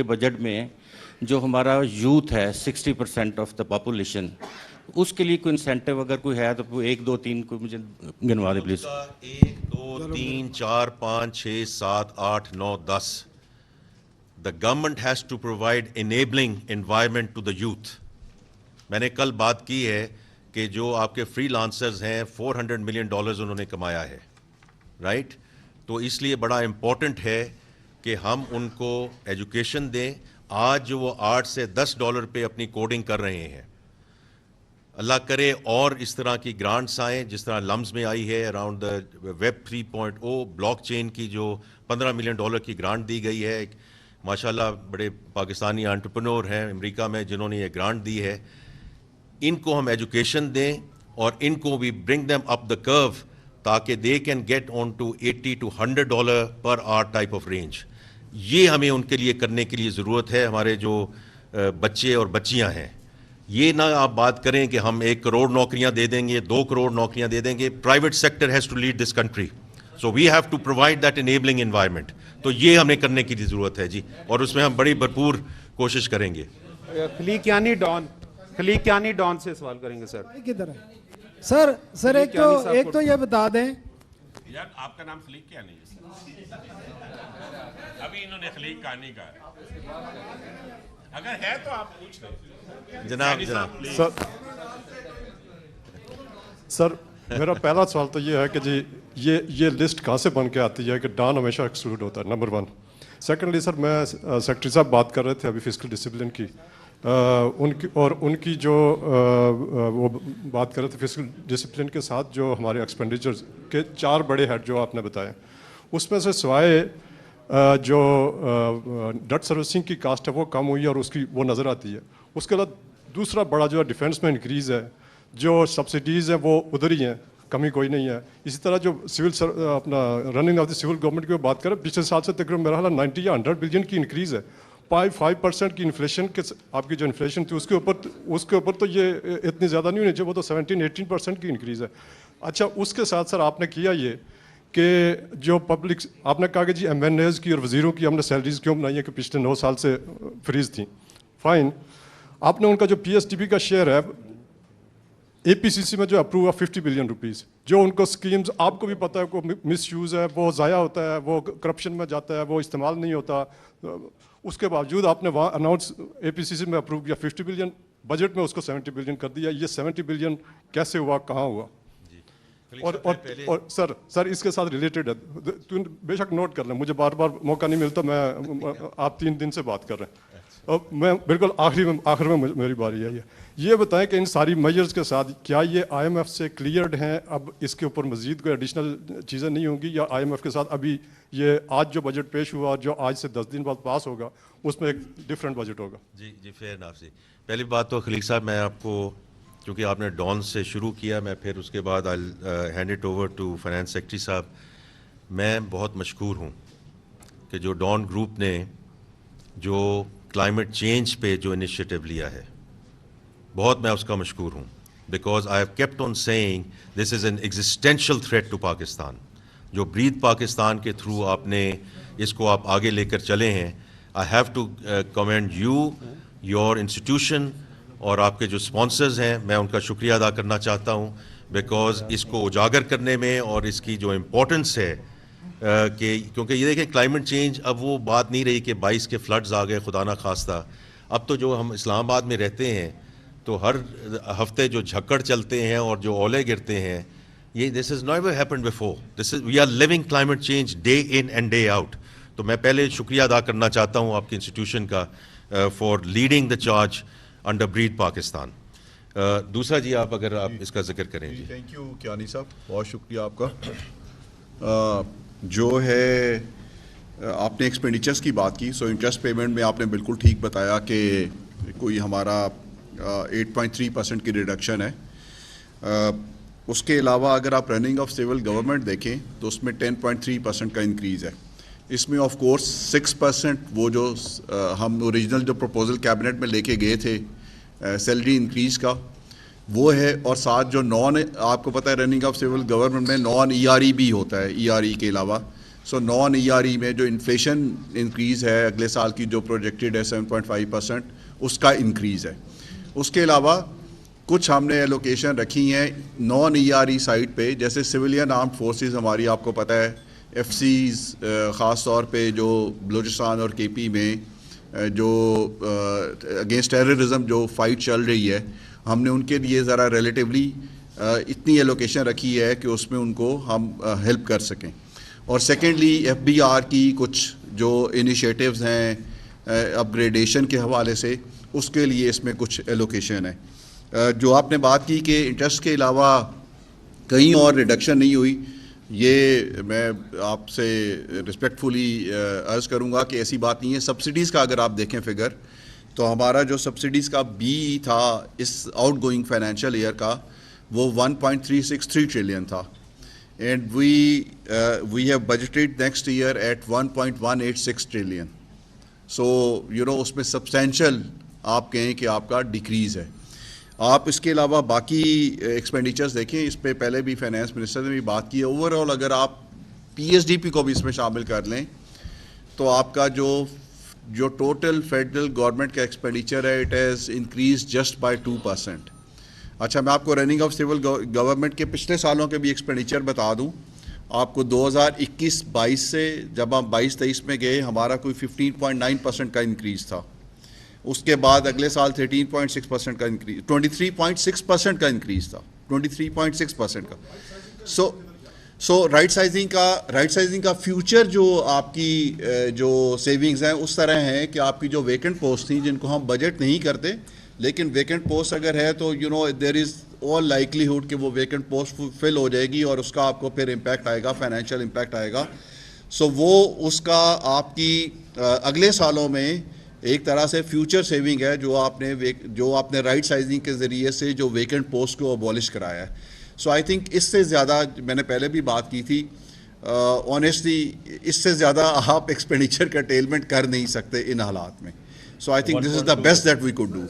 Budget میں جو ہمارا یوتھ ہے 60% آف دا پاپولیشن، اس کے لیے کوئی انسینٹیو اگر کوئی ہے تو 1 2 3 کوئی مجھے گنوا دے please. 1 2 3 4 5 6 7 8 9 10. The government has to provide enabling environment to the youth. میں نے کل بات کی ہے کہ جو آپ کے فری لانسرز ہیں $400 ملین انہوں نے کمایا ہے، رائٹ؟ تو اس لیے بڑا امپورٹنٹ ہے کہ ہم ان کو ایجوکیشن دیں. آج جو وہ $8 سے $10 پہ اپنی کوڈنگ کر رہے ہیں، اللہ کرے اور اس طرح کی گرانٹس آئیں جس طرح لمز میں آئی ہے around the web 3.0 blockchain کی جو $15 ملین کی گرانٹ دی گئی ہے. ماشاءاللہ بڑے پاکستانی انٹرپرنور ہیں امریکہ میں جنہوں نے یہ گرانٹ دی ہے. ان کو ہم ایجوکیشن دیں اور ان کو بھی برنگ دیم اپ دا کرو تاکہ they can get on to $80 to $100 per hour type of range. یہ ہمیں ان کے لیے کرنے کے لیے ضرورت ہے. ہمارے جو بچے اور بچیاں ہیں، یہ نہ آپ بات کریں کہ ہم 1 کروڑ نوکریاں دے دیں گے، 2 کروڑ نوکریاں دے دیں گے. Private sector has to lead this country, so we have to provide that enabling environment. تو یہ ہمیں کرنے کی ضرورت ہے جی، اور اس میں ہم بڑی بھرپور کوشش کریں گے. خلیق ڈان سے سوال کریں گے سر. کدھر ہے سر ایک تو یہ بتا دیں یار آپ کا نام خلیق کیا نہیں ہے؟ ابھی انہوں نے خلیق کہا نہیں کہا، اگر ہے تو آپ پوچھ لیں. جناب سر میرا پہلا سوال تو یہ ہے کہ جی یہ لسٹ کہاں سے بن کے آتی ہے کہ ڈان ہمیشہ ایکسکلوڈ ہوتا ہے، نمبر 1. سیکنڈلی سر، میں سیکرٹری صاحب بات کر رہے تھے ابھی فسکل ڈسپلن کی، ان کی جو وہ بات کر رہے تھے فسکل ڈسپلن کے ساتھ جو ہمارے ایکسپینڈیچر کے 4 بڑے ہیڈ جو آپ نے بتائے، اس میں سے سوائے جو ڈٹ سروسنگ کی کاسٹ ہے وہ کم ہوئی ہے اور اس کی وہ نظر آتی ہے. اس کے علاوہ دوسرا بڑا جو ہے ڈیفینس میں انکریز ہے، جو سبسڈیز ہیں وہ ادھر ہی ہیں، کمی کوئی نہیں ہے. اسی طرح جو سول اپنا running of the civil government کی بات کریں، پچھلے سال سے تقریباً میرا خیال 90 یا 100 بلین کی انکریز ہے. 5% کی انفلیشن کے آپ کی جو انفلیشن تھی اس کے اوپر تو یہ اتنی زیادہ نہیں ہونی چاہیے، وہ تو 17-18% کی انکریز ہے. اچھا، اس کے ساتھ سر آپ نے کیا یہ کہ جو پبلک آپ نے کہا کہ جی ایم این ایز کی اور وزیروں کی ہم نے سیلریز کیوں بنائی ہے کہ پچھلے 9 سال سے فریز تھیں. فائن، آپ نے ان کا جو پی ایس ٹی پی کا شیئر ہے اے پی سی سی میں جو اپروو ہے 50 بلین روپیز، جو ان کو اسکیمز آپ کو بھی پتہ ہے کو مس یوز ہے، وہ ضائع ہوتا ہے، وہ کرپشن میں جاتا ہے، وہ استعمال نہیں ہوتا. اس کے باوجود آپ نے وہاں اناؤنس اے پی سی سی میں اپروو کیا 50 بلین، بجٹ میں اس کو 70 بلین کر دیا. یہ 70 بلین کیسے ہوا، کہاں ہوا؟ اور سر اس کے ساتھ ریلیٹڈ ہے، بے شک نوٹ کر لیں، مجھے بار بار موقع نہیں ملتا، میں آپ 3 دن سے بات کر رہے ہیں اور میں بالکل آخر میں میری باری ہے. یہ بتائیں کہ ان ساری میجرز کے ساتھ کیا یہ آئی ایم ایف سے کلیئرڈ ہیں؟ اب اس کے اوپر مزید کوئی ایڈیشنل چیزیں نہیں ہوں گی، یا آئی ایم ایف کے ساتھ ابھی یہ آج جو بجٹ پیش ہوا اور جو آج سے 10 دن بعد پاس ہوگا اس میں ایک ڈفرینٹ بجٹ ہوگا؟ جی فیئر ناف سے. پہلی بات تو خلیق صاحب، میں آپ کو کیونکہ آپ نے ڈان سے شروع کیا، میں پھر اس کے بعد hand it over to finance secretary صاحب. میں بہت مشکور ہوں کہ جو ڈان گروپ نے جو کلائمیٹ چینج پہ جو انیشیٹو لیا ہے، بہت میں اس کا مشکور ہوں. Because I have kept on seeing this is an existential threat to Pakistan. جو بریتھ پاکستان کے تھرو آپ نے اس کو آپ آگے لے کر چلے ہیں، I have to commend you, your institution اور آپ کے جو اسپانسرز ہیں، میں ان کا شکریہ ادا کرنا چاہتا ہوں. بیکاز اس کو اجاگر کرنے میں اور اس کی جو امپورٹنس ہے کہ کیونکہ یہ دیکھیں کلائمیٹ چینج اب وہ بات نہیں رہی کہ 22 کے فلڈز آ گئے خدا نہ خواستہ. اب تو جو ہم اسلام آباد میں رہتے ہیں تو ہر ہفتے جو جھکڑ چلتے ہیں اور جو اولے گرتے ہیں، یہ this is never happened before. We are living climate change day in and day out. تو میں پہلے شکریہ ادا کرنا چاہتا ہوں آپ کی انسٹیٹیوشن کا for leading the charge under breathe Pakistan. دوسرا جی آپ اگر آپ اس کا ذکر کریں. جی تھینک یو کیانی صاحب، بہت شکریہ آپ کا. جو ہے آپ نے ایکسپینڈیچرس کی بات کی، سو انٹرسٹ پیمنٹ میں آپ نے بالکل ٹھیک بتایا کہ کوئی ہمارا 8.3% کی ریڈکشن ہے. اس کے علاوہ اگر آپ رننگ آف سول گورنمنٹ دیکھیں تو اس میں 10.3% کا انکریز ہے. اس میں آف کورس 6% وہ جو ہم اوریجنل جو پروپوزل کیبنٹ میں لے کے گئے تھے سیلری انکریز کا وہ ہے، اور ساتھ جو نان، آپ کو پتہ ہے رننگ آف سول گورنمنٹ میں نان ای آر ای بھی ہوتا ہے ای آر ای کے علاوہ. سو نان ای آر ای میں جو انفلیشن انکریز ہے اگلے سال کی جو پروجیکٹڈ ہے 7.5%، اس کا انکریز ہے. اس کے علاوہ کچھ ہم نے ایلوکیشن رکھی ہیں non E R E site پہ، جیسے سویلین آرمڈ فورسز ہماری، آپ کو پتہ ہے ایف سیز خاص طور پہ جو بلوچستان اور کے پی میں جو اگینسٹ ٹیررزم جو فائٹ چل رہی ہے، ہم نے ان کے لیے ذرا ریلیٹیولی اتنی ایلوکیشن رکھی ہے کہ اس میں ان کو ہم ہیلپ کر سکیں. اور سیکنڈلی ایف بی آر کی کچھ جو انیشیٹیوز ہیں اپ گریڈیشن کے حوالے سے، اس کے لیے اس میں کچھ ایلوکیشن ہے. جو آپ نے بات کی کہ انٹرسٹ کے علاوہ کہیں اور ریڈکشن نہیں ہوئی، یہ میں آپ سے رسپیکٹفلی عرض کروں گا کہ ایسی بات نہیں ہے. سبسڈیز کا اگر آپ دیکھیں فگر، تو ہمارا جو سبسڈیز کا بی تھا اس آؤٹ گوئنگ فائنینشیل ایئر کا، وہ 1.363 ٹریلین تھا، and we have budgeted next year at 1.186 trillion. So اس میں سبسٹینشیل آپ کہیں کہ آپ کا ڈیکریز ہے. آپ اس کے علاوہ باقی ایکسپینڈیچرز دیکھیں، اس پہ پہلے بھی فائنانس منسٹر نے بھی بات کی ہے. اوور آل اگر آپ پی ایس ڈی پی کو بھی اس میں شامل کر لیں تو آپ کا جو ٹوٹل فیڈرل گورنمنٹ کا ایکسپینڈیچر ہے it has increase just by 2%. اچھا، میں آپ کو رننگ آف سول گورنمنٹ کے پچھلے سالوں کے بھی ایکسپینڈیچر بتا دوں. آپ کو 2021-22 سے جب ہم 22-23 میں گئے، ہمارا کوئی 15.9% کا انکریز تھا. اس کے بعد اگلے سال 13.6% کا انکریز، 23.6% کا انکریز تھا، 23.6% کا. سو رائٹ سائزنگ کا فیوچر جو آپ کی جو سیونگز ہیں اس طرح ہیں کہ آپ کی جو ویکنٹ پوسٹ تھیں جن کو ہم بجٹ نہیں کرتے، لیکن ویکنٹ پوسٹ اگر ہے تو دیر از آل لائکلیہڈ کہ وہ ویکنٹ پوسٹ فل ہو جائے گی اور اس کا آپ کو پھر امپیکٹ آئے گا، فائنینشیل امپیکٹ آئے گا. سو وہ اس کا آپ کی اگلے سالوں میں ایک طرح سے فیوچر سیونگ ہے جو آپ نے رائٹ سائزنگ کے ذریعے سے جو ویکنٹ پوسٹ کو ابالش کرایا ہے. سو آئی تھنک اس سے زیادہ، میں نے پہلے بھی بات کی تھی، آنیسٹلی اس سے زیادہ آپ ایکسپینڈیچر کرٹیلمنٹ کر نہیں سکتے ان حالات میں. So I think this is the best that we could do.